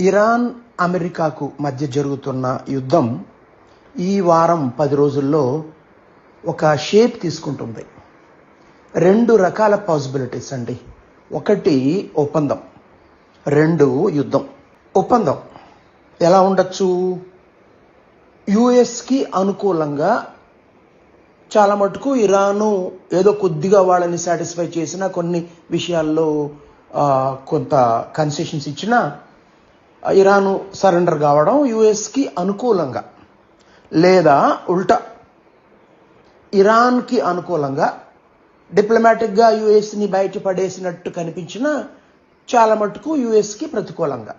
Iran అమెరికాకు మధ్య జరుగుతున్న యుద్ధం ఈ వారం 10 రోజుల్లో ఒక షేప్ తీసుకుంటుంది. 2 రకాల పాసిబిలిటీస్ అండి. ఒకటి ఒప్పందం, 2 యుద్ధం. ఒప్పందం ఎలా ఉండొచ్చు? యుఎస్కి అనుకూలంగా చాలా మటుకు ఇరాను ఏదో కొద్దిగా వాళ్ళని సాటిస్ఫై చేసినా, కొన్ని విషయాల్లో కొంత కన్సెషన్స్ ఇచ్చినా ఇరాను సరెండర్ కావడం యుఎస్కి అనుకూలంగా, లేదా ఉల్టా ఇరాన్కి అనుకూలంగా డిప్లొమాటిక్గా యుఎస్ని బయటపడేసినట్టు కనిపించిన చాలా మటుకు యుఎస్కి ప్రతికూలంగా.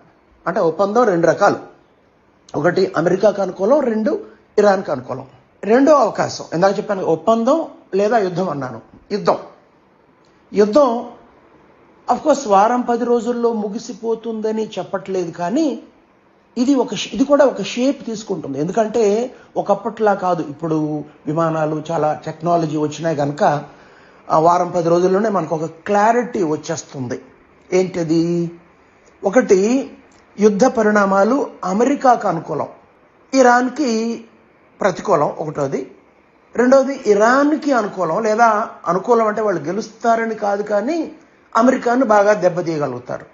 అంటే ఒప్పందం 2 రకాలు. ఒకటి అమెరికాకు అనుకూలం, 2 ఇరాన్కి అనుకూలం. రెండో అవకాశం ఇందాక చెప్పాను, ఒప్పందం లేదా యుద్ధం అన్నాను. యుద్ధం అఫ్కోర్స్ వారం 10 రోజుల్లో ముగిసిపోతుందని చెప్పట్లేదు, కానీ ఇది కూడా ఒక షేప్ తీసుకుంటుంది. ఎందుకంటే ఒకప్పట్లా కాదు, ఇప్పుడు విమానాలు చాలా టెక్నాలజీ వచ్చినాయి కనుక వారం 10 రోజుల్లోనే మనకు ఒక క్లారిటీ వచ్చేస్తుంది. ఏంటది? ఒకటి, యుద్ధ పరిణామాలు అమెరికాకు అనుకూలం, ఇరాన్కి ప్రతికూలం. ఒకటోది. రెండోది, ఇరాన్కి అనుకూలం, లేదా అనుకూలం అంటే వాళ్ళు గెలుస్తారని కాదు, కానీ అమెరికాను బాగా దెబ్బతీయగలుగుతారు.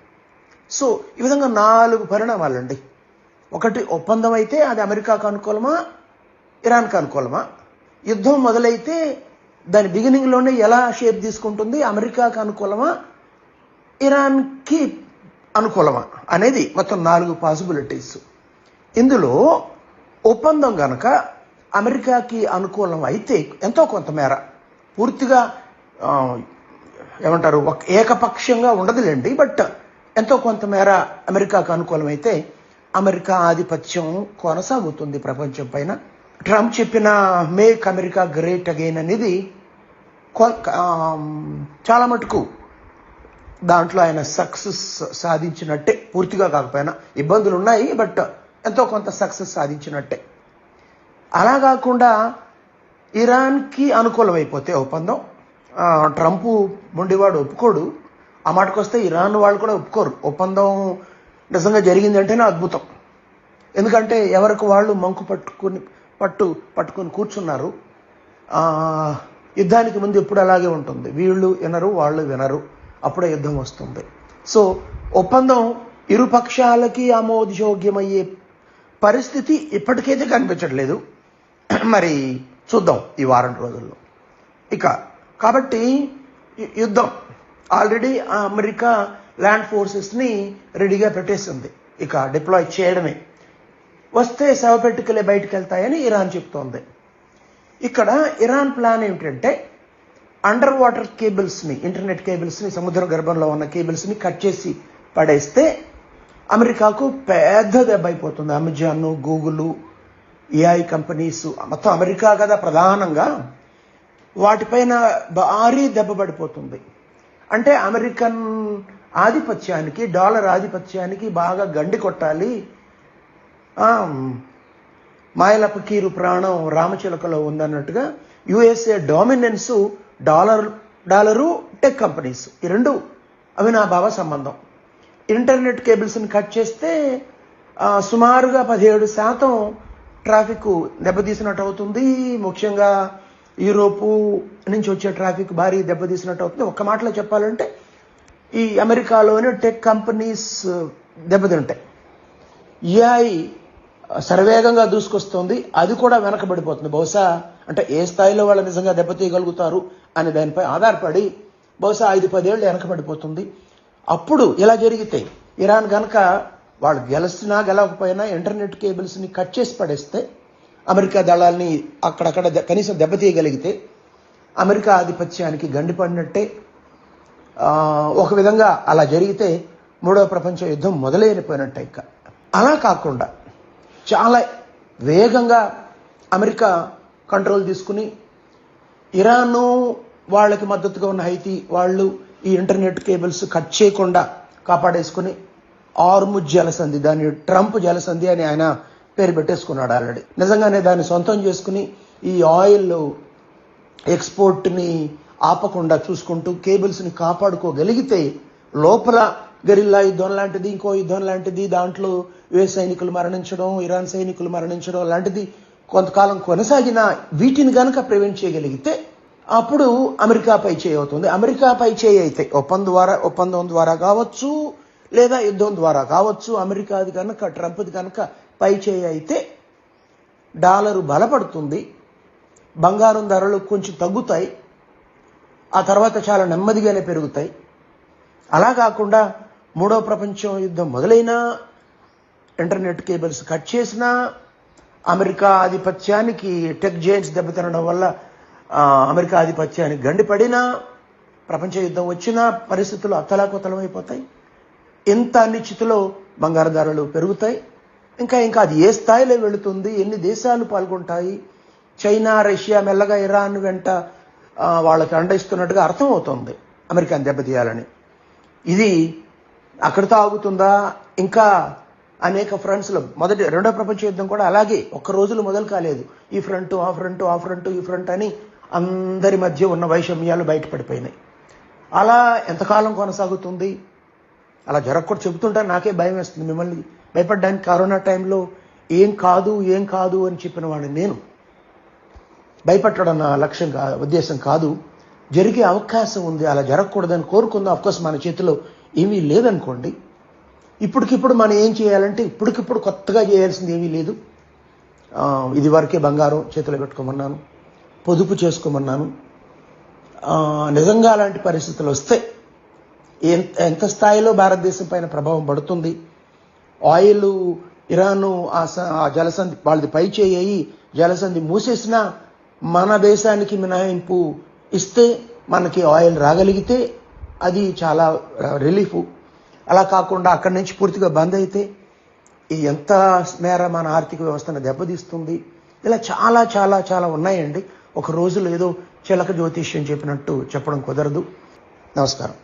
సో ఈ విధంగా 4 పరిణామాలండి. ఒకటి ఒప్పందం అయితే అది అమెరికాకు అనుకూలమా, ఇరాన్కి అనుకూలమా? యుద్ధం మొదలైతే దాని బిగినింగ్లోనే ఎలా షేప్ తీసుకుంటుంది? అమెరికాకు అనుకూలమా, ఇరాన్కి అనుకూలమా అనేది మొత్తం 4 పాసిబిలిటీస్. ఇందులో ఒప్పందం గనక అమెరికాకి అనుకూలం అయితే ఎంతో కొంతమేర, పూర్తిగా ఏమంటారు ఏకపక్షంగా ఉండదులేండి, బట్ ఎంతో కొంతమేర అమెరికాకు అనుకూలమైతే అమెరికా ఆధిపత్యం కొనసాగుతుంది ప్రపంచం పైన. ట్రంప్ చెప్పిన మేక్ అమెరికా గ్రేట్ అగైన్ అనేది చాలా మటుకు దాంట్లో ఆయన సక్సెస్ సాధించినట్టే. పూర్తిగా కాకపోయినా ఇబ్బందులు ఉన్నాయి, బట్ ఎంతో కొంత సక్సెస్ సాధించినట్టే. అలా కాకుండా ఇరాన్కి అనుకూలమైపోతే ఒప్పందం, ట్రంప్ మొండివాడు ఒప్పుకోడు. ఆ మాటకొస్తే ఇరాన్ వాళ్ళు కూడా ఒప్పుకోరు. ఒప్పందం నిజంగా జరిగిందంటేనే అద్భుతం. ఎందుకంటే ఎవరికి వాళ్ళు మంకు పట్టుకుని కూర్చున్నారు. యుద్ధానికి ముందు ఎప్పుడు అలాగే ఉంటుంది, వీళ్ళు వినరు వాళ్ళు వినరు, అప్పుడే యుద్ధం వస్తుంది. సో ఒప్పందం ఇరు పక్షాలకి ఆమోదయోగ్యమయ్యే పరిస్థితి ఇప్పటికైతే కనిపించట్లేదు. మరి చూద్దాం ఈ వారం రోజుల్లో. కాబట్టి యుద్ధం ఆల్రెడీ అమెరికా ల్యాండ్ ఫోర్సెస్ని రెడీగా పెట్టేసింది, ఇక డిప్లాయ్ చేయడమే. వస్తే శవపెట్టుకలే బయటకు వెళ్తాయని ఇరాన్ చెప్తోంది. ఇక్కడ ఇరాన్ ప్లాన్ ఏమిటంటే అండర్ వాటర్ కేబుల్స్ని, ఇంటర్నెట్ కేబుల్స్ని, సముద్ర గర్భంలో ఉన్న కేబుల్స్ని కట్ చేసి పడేస్తే అమెరికాకు పెద్ద దెబ్బ అయిపోతుంది. అమెజాన్, గూగుల్, ఏఐ కంపెనీస్ మొత్తం అమెరికా కదా ప్రధానంగా, వాటిపైన భారీ దెబ్బ పడిపోతుంది. అంటే అమెరికన్ ఆధిపత్యానికి, డాలర్ ఆధిపత్యానికి బాగా గండి కొట్టాలి. మాయలపకీరు ప్రాణం రామచిలకలో ఉందన్నట్టుగా USA dominance dollar, tech companies, ఈ 2 అవినాభావ సంబంధం. ఇంటర్నెట్ కేబుల్స్ని కట్ చేస్తే సుమారుగా 17% ట్రాఫిక్ దెబ్బతీసినట్టు అవుతుంది. ముఖ్యంగా యూరోపు నుంచి వచ్చే ట్రాఫిక్ భారీ దెబ్బతీసినట్టు అవుతుంది. ఒక్క మాటలో చెప్పాలంటే ఈ అమెరికాలోని టెక్ కంపెనీస్ దెబ్బతింటాయి. ఏఐ శరవేగంగా దూసుకొస్తుంది, అది కూడా వెనకబడిపోతుంది. బహుశా అంటే ఏ స్థాయిలో వాళ్ళు నిజంగా దెబ్బతీయగలుగుతారు అనే దానిపై ఆధారపడి బహుశా 5-10 ఏళ్ళు వెనకబడిపోతుంది. అప్పుడు ఇలా జరిగితే ఇరాన్ గనక వాళ్ళు గెలిచినా గెలవకపోయినా ఇంటర్నెట్ కేబుల్స్ని కట్ చేసి పడేస్తే, అమెరికా దళాల్ని అక్కడక్కడ కనీసం దెబ్బతీయగలిగితే అమెరికా ఆధిపత్యానికి గండిపడినట్టే. ఒక విధంగా అలా జరిగితే 3వ ప్రపంచ యుద్ధం మొదలైపోయినట్టే. ఇంకా అలా కాకుండా చాలా వేగంగా అమెరికా కంట్రోల్ తీసుకుని ఇరాను వాళ్ళకి మద్దతుగా ఉన్న హైతీ వాళ్ళు ఈ ఇంటర్నెట్ కేబుల్స్ కట్ చేయకుండా కాపాడేసుకుని ఆర్ముజ్ జలసంధి, దాన్ని ట్రంప్ జలసంధి అని ఆయన పేరు పెట్టేసుకున్నాడు ఆల్రెడీ. నిజంగానే దాన్ని సొంతం చేసుకుని ఈ ఆయిల్ ఎక్స్పోర్ట్ని ఆపకుండా చూసుకుంటూ కేబుల్స్ని కాపాడుకోగలిగితే లోపల గెరిల్లా యుద్ధం లాంటిది, ఇంకో యుద్ధం లాంటిది, దాంట్లో యుఎస్ సైనికులు మరణించడం, ఇరాన్ సైనికులు మరణించడం లాంటిది కొంతకాలం కొనసాగిన వీటిని గనక ప్రివెంట్ చేయగలిగితే అప్పుడు అమెరికా పై చేయి అవుతుంది. అమెరికా పై చేయి అయితే ఒప్పందం ద్వారా కావచ్చు, లేదా యుద్ధం ద్వారా కావచ్చు, అమెరికాది కనుక ట్రంప్ది కనుక పై చేయి అయితే డాలరు బలపడుతుంది, బంగారం ధరలు కొంచెం తగ్గుతాయి, ఆ తర్వాత చాలా నెమ్మదిగానే పెరుగుతాయి. అలా కాకుండా మూడో ప్రపంచ యుద్ధం మొదలైనా, ఇంటర్నెట్ కేబుల్స్ కట్ చేసినా, అమెరికా ఆధిపత్యానికి టెక్ జైంట్స్ దెబ్బతినడం వల్ల అమెరికా ఆధిపత్యానికి గండిపడినా, ప్రపంచ యుద్ధం వచ్చినా పరిస్థితులు అతలాకుతలం అయిపోతాయి. ఇంత అనిశ్చితిలో బంగారు ధరలు పెరుగుతాయి. ఇంకా అది ఏ స్థాయిలో వెళుతుంది, ఎన్ని దేశాలు పాల్గొంటాయి, చైనా, రష్యా మెల్లగా ఇరాన్ వెంట వాళ్ళకి అండయిస్తున్నట్టుగా అర్థమవుతుంది అమెరికాని దెబ్బతీయాలని. ఇది అక్కడితో ఆగుతుందా? ఇంకా అనేక ఫ్రంట్స్లో రెండో ప్రపంచ యుద్ధం కూడా అలాగే ఒక్క రోజులు మొదలు కాలేదు. ఈ ఫ్రంట్ ఆ ఫ్రంట్ ఆ ఫ్రంట్ ఈ ఫ్రంట్ అని అందరి మధ్య ఉన్న వైషమ్యాలు బయటపడిపోయినాయి. అలా ఎంతకాలం కొనసాగుతుంది? అలా జరగకూడదు చెబుతుంటే నాకే భయం వేస్తుంది. మిమ్మల్ని భయపడడానికి కరోనా టైంలో ఏం కాదు అని చెప్పిన వాడిని నేను. భయపెట్టడం నా లక్ష్యం ఉద్దేశం కాదు. జరిగే అవకాశం ఉంది, అలా జరగకూడదని కోరుకుందాం. అఫ్కోర్స్ మన చేతిలో ఏమీ లేదనుకోండి. ఇప్పటికిప్పుడు మనం ఏం చేయాలంటే ఇప్పటికిప్పుడు కొత్తగా చేయాల్సింది ఏమీ లేదు. ఇది వరకే బంగారం చేతిలో పెట్టుకోమన్నాను, పొదుపు చేసుకోమన్నాను. నిజంగా అలాంటి పరిస్థితులు వస్తే ఎంత స్థాయిలో భారతదేశం పైన ప్రభావం పడుతుంది? ఆయిల్ ఇరాను ఆ జలసంధి వాళ్ళది పై చేయి జలసంధి మూసేసినా మన దేశానికి మినహాయింపు ఇస్తే మనకి ఆయిల్ రాగలిగితే అది చాలా రిలీఫ్. అలా కాకుండా అక్కడి నుంచి పూర్తిగా బంద్ అయితే ఎంత మేర మన ఆర్థిక వ్యవస్థను దెబ్బతీస్తుంది. ఇలా చాలా చాలా చాలా ఉన్నాయండి. ఒక రోజులో ఏదో చిలక జ్యోతిష్యం చెప్పినట్టు చెప్పడం కుదరదు. నమస్కారం.